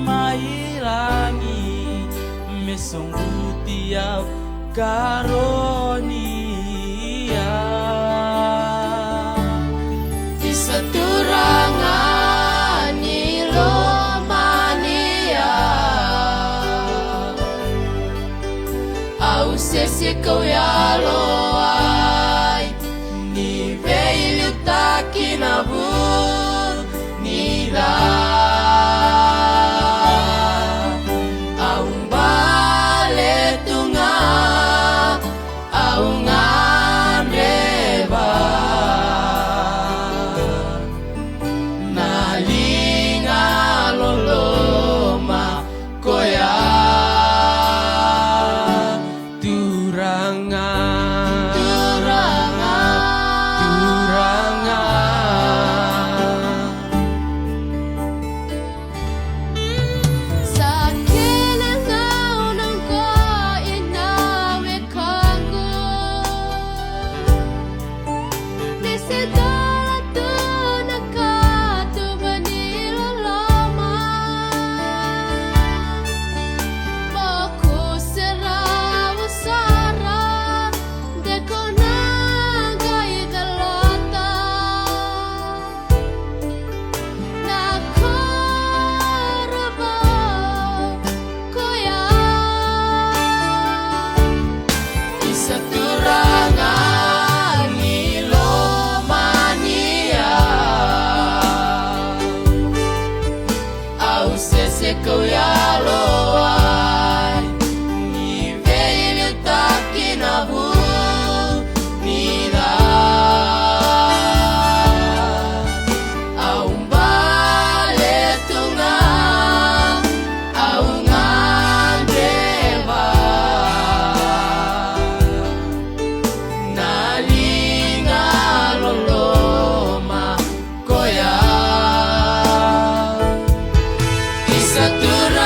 mailangi mesong tiap karonia isaturangan ilomania au sesi kau ya loai ni veilu takinabu ni la au bale tunga au nganreba nalinga loloma koya turanga turanga turanga sakit ngau nang ko inawe kango desedala tu nakatu banilo lama baku serau sara dekona gai dalata nakaraba koya isaturangan ilomania au sese kau ya loai ni veilu takinabu ni la au bale tunga au ngandeba nalinga loloma koya isaturanga